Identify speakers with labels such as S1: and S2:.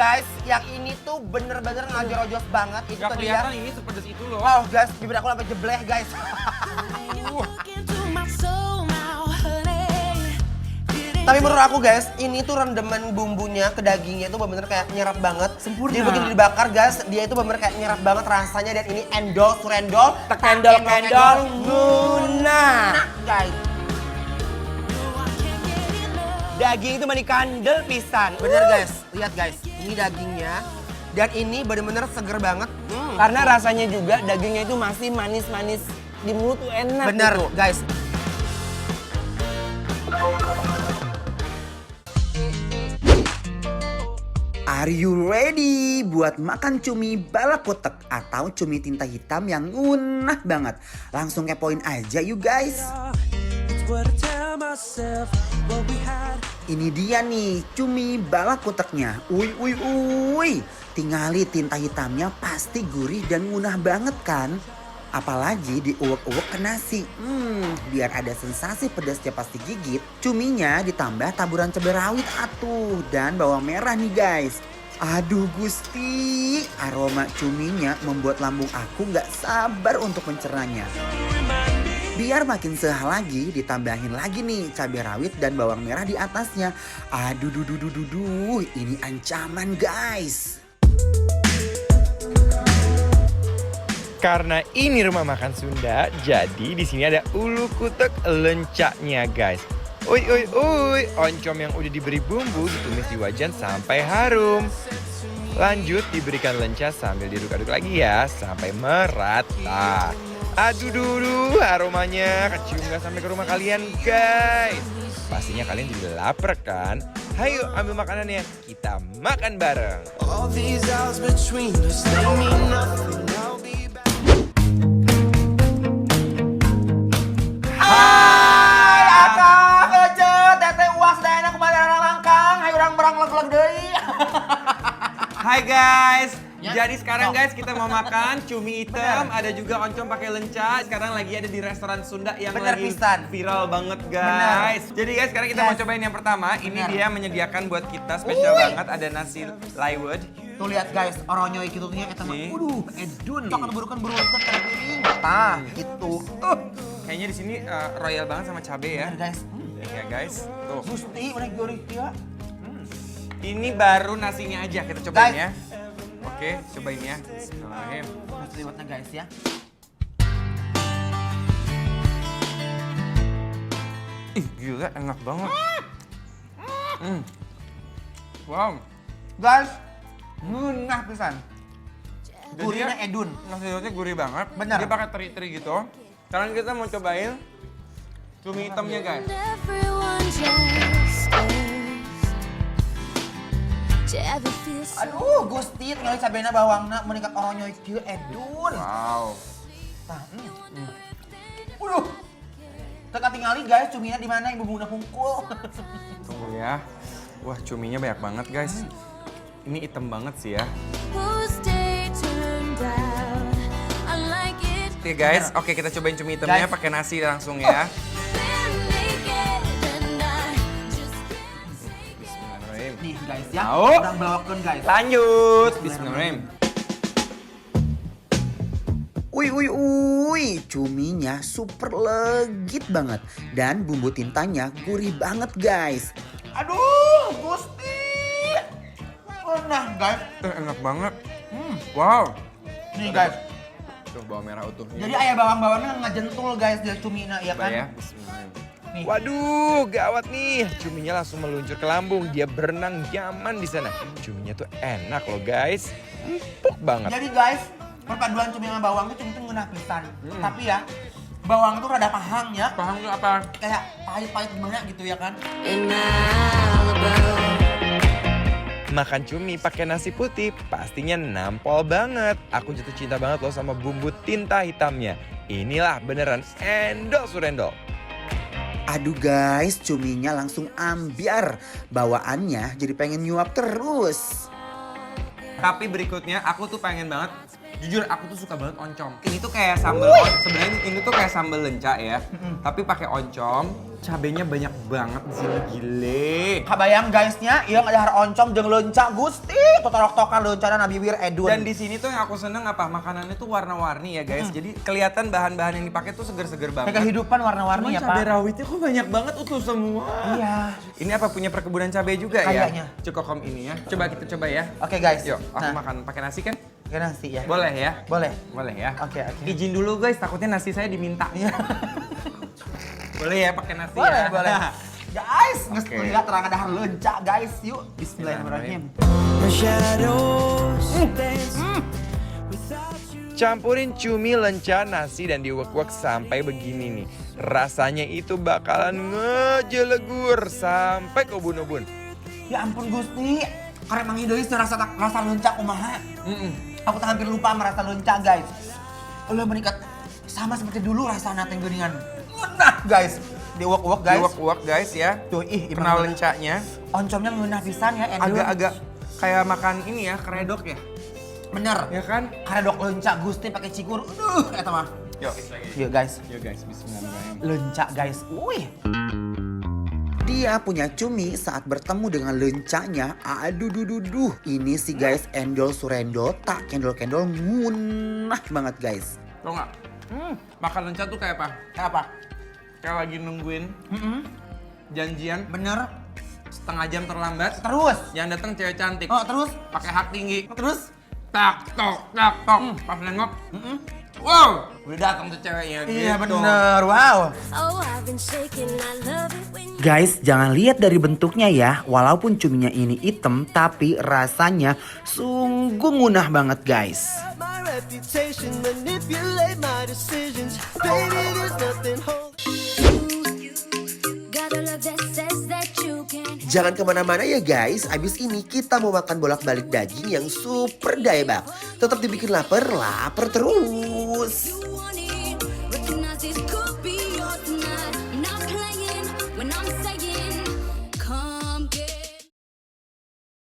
S1: guys, yang ini tuh bener-bener ngajorojos banget. Itu
S2: Gak
S1: tadi ya.
S2: kelihatan ini sepedes itu loh.
S1: Wow guys, bibir aku sampai jebleh guys. Tapi menurut aku guys, ini tuh rendeman bumbunya ke dagingnya itu bener-bener kayak nyerap banget.
S2: Sempurna.
S1: Jadi begitu dibakar guys, dia itu bener-bener kayak nyerap banget rasanya. Dan ini endol, surendol,
S2: Tekendol-kendol,
S1: nguna guys.
S2: Daging itu mani kandel pisan.
S1: Bener guys, lihat guys, ini dagingnya. Dan ini bener-bener seger banget.
S2: Karena rasanya juga dagingnya itu masih manis-manis. Di mulut tuh enak
S1: Bener
S2: gitu.
S1: guys.
S3: Are you ready buat makan cumi balakotek atau cumi tinta hitam yang ngunah banget? Langsung kepoin aja you guys. Ini dia nih cumi balakoteknya. Uy. Tingali tinta hitamnya pasti gurih dan ngunah banget kan? Apalagi diuwek-uwek ke nasi. Biar ada sensasi pedasnya pasti gigit. Cuminya ditambah taburan cabai rawit atuh dan bawang merah nih guys. Aduh Gusti, aroma cuminya membuat lambung aku gak sabar untuk mencernanya. Biar makin seh lagi, ditambahin lagi nih cabai rawit dan bawang merah di atasnya. Aduh, ini ancaman guys.
S4: Karena ini rumah makan Sunda, jadi di sini ada ulu kutek lencaknya guys. Uy, oncom yang udah diberi bumbu ditumis di wajan sampai harum. Lanjut diberikan lenca sambil diaduk-aduk lagi ya, sampai merata. Aduh, aromanya kecium gak sampai ke rumah kalian guys. Pastinya kalian juga lapar kan? Hayo ambil makanannya, kita makan bareng.
S5: All these hours between us, they mean nothing. I'll be back.
S1: Hai akang, kecet, teteh uas dana kemarin orang langkang. Hai orang berang leg-leg deui.
S2: Hai guys.
S1: Ya.
S2: Jadi sekarang
S1: Sok.
S2: guys kita mau makan cumi hitam, ada juga oncom pakai lenca. Sekarang lagi ada di restoran Sunda yang
S1: Bener
S2: lagi
S1: pisan.
S2: viral banget guys. Jadi guys sekarang kita mau
S1: Yes.
S2: cobain yang pertama. Ini
S1: Bener.
S2: dia menyediakan buat kita spesial
S1: Uy.
S2: banget, ada nasi liwet.
S1: Tuh lihat guys, oronyoy gitu nya eta mah.
S2: Nih.
S1: Edun. Sok burukan piring. Tah, gitu.
S2: Kayaknya di sini royal banget sama cabe ya.
S1: Bener guys.
S2: Ya guys, tuh.
S1: Gusti udah gurih ya.
S2: Ini baru nasinya aja kita cobain
S1: Guys.
S2: ya. Oke, cobain ya. Bismillahirrahmanirrahim.
S1: Nasi liwetnya guys ya.
S2: Ih, gila enak banget. Wow,
S1: Guys, ngunah pisan.
S2: Jadi
S1: Gurihnya
S2: ya,
S1: edun.
S2: nasi liwetnya gurih banget.
S1: Bener.
S2: Dia pakai teri-teri gitu. Sekarang kita mau cobain cumi hitamnya guys.
S6: Everyone just stares. Do you ever feel so
S1: Aduh, Gusti tinggal cabena bawangna meningkat oronyoy kieu edun.
S2: Wow.
S1: Tah, Waduh. Teka tingali guys, cumina di mana yang bumbunya hungkul.
S2: Tunggu ya. Wah, cuminya banyak banget guys. Ini hitam banget sih ya.
S6: whose day turned brown? I like it.
S2: Oke guys, oke kita cobain cumi hitamnya
S1: Guys.
S2: pakai nasi langsung ya.
S6: Been naked and I just can't say
S2: Bismillahirrahmanirrahim.
S1: Nih guys ya,
S2: Mau?
S1: orang bawakan guys.
S2: Lanjut. Bismillahirrahmanirrahim.
S3: Uy, cuminya super legit banget. Dan bumbu tintanya gurih banget guys.
S1: Aduh, Gusti. Nah guys,
S2: Enak banget. Wow.
S1: nih guys.
S2: Tuh bawang merah utuhnya.
S1: Jadi ayah bawang-bawangnya ngajentul guys dari cumina ya
S2: Coba ya.
S1: kan.
S2: Bismillahirrahmanirrahim.
S1: Nih.
S4: Waduh, gawat nih. Cuminya langsung meluncur ke lambung. Dia berenang nyaman di sana. Cuminya tuh enak loh guys. Empuk banget.
S1: Jadi guys, perpaduan cumi sama bawang itu cumi itu ngeunah pisan. Tapi ya, bawang itu rada pahang ya.
S2: Paham nggak apa?
S1: Kayak pahit-pahit gimana gitu ya kan.
S6: in Malibu.
S4: Makan cumi pakai nasi putih pastinya nampol banget. Aku jatuh cinta banget loh sama bumbu tinta hitamnya. Inilah beneran endol surendol.
S3: Aduh guys, cuminya langsung ambiar. Bawaannya jadi pengen nyuap terus.
S2: Tapi berikutnya aku tuh pengen banget Jujur aku tuh suka banget oncom. Ini tuh kayak sambal sebenarnya ini tuh kayak sambal lenca ya. Tapi pakai oncom. Cabenya banyak banget di sini, gile.
S1: Kabayang guysnya, iya ada har oncom jeung leunca Gusti. Totorok-tokan leuncana Nabi Wir Edun.
S2: Dan di sini tuh yang aku seneng apa makanannya tuh warna-warni ya guys. Jadi kelihatan bahan-bahan yang dipakai tuh seger-seger banget.
S1: kayak kehidupan warna-warni ya,
S2: Cabai
S1: Pak.
S2: rawitnya kok banyak banget utuh semua.
S1: Iya.
S2: Ini apa punya perkebunan cabai juga
S1: Kayaknya.
S2: ya? Cukokom ini ya. Coba kita coba ya.
S1: Oke guys.
S2: Yuk, aku
S1: Nah,
S2: makan pakai nasi kan?
S1: pakai nasi ya.
S2: Boleh ya?
S1: Boleh.
S2: Boleh ya.
S1: Oke, oke.
S2: Izin dulu guys, takutnya nasi saya diminta. Boleh ya pakai nasi
S1: Boleh,
S2: ya?
S1: boleh. Guys, nges
S2: Oke.
S1: lihat terang ada har leunca guys. Yuk, bismillahirrahmanirrahim.
S5: My shadows dance without you.
S4: Campurin cumi, lenca, nasi dan diuak-uak sampai begini nih. Rasanya itu bakalan ngejelegur sampai ke ubun-ubun.
S1: Ya ampun Gusti. Karena Mang Idoy rasa leunca kumaha. Aku tak hampir lupa merasa leunca guys. Ulah meningkat sama seperti dulu rasanya teh geuningan. Ngeunah guys. Diuak-uak guys.
S2: Diuak-uak guys ya.
S1: Tuh ih
S2: Kenal
S1: imang
S2: lencanya.
S1: oncomnya ngeunah pisan ya Edun.
S2: Agak-agak kayak makan ini ya, keredok ya.
S1: bener.
S2: Ya kan?
S1: Karedok leunca Gusti pakai cikur. Eta mah.
S2: Yuk.
S1: Yuk guys.
S2: Yuk guys, bismillahirrahmanirrahim.
S1: Leunca guys. Wih.
S3: Dia punya cumi saat bertemu dengan lencanya. Aduh, duh. Ini sih guys, endol surendol, tak kendol-kendol, munah banget guys.
S2: Tau nggak? Makan lenca tuh kayak apa?
S1: Kayak apa?
S2: Kayak lagi nungguin janjian
S1: Bener.
S2: setengah jam terlambat.
S1: Terus.
S2: Yang datang cewek cantik.
S1: Oh, terus.
S2: Pakai hak tinggi.
S1: Terus.
S2: Tak tok. Pas nengok. Wow, udah datang tuh ceweknya.
S1: Iya
S2: gitu.
S1: bener. Wow.
S6: Oh, I've been shaking. I love it when
S3: Guys, jangan lihat dari bentuknya ya. Walaupun cuminya ini hitam, tapi rasanya sungguh munah banget guys.
S5: My reputation manipulate my decisions. Baby, there's nothing holding.
S6: got a love that says that you can.
S7: Jangan kemana-mana ya guys, abis ini kita mau makan bolak-balik daging yang super daebak. Tetap dibikin lapar terus.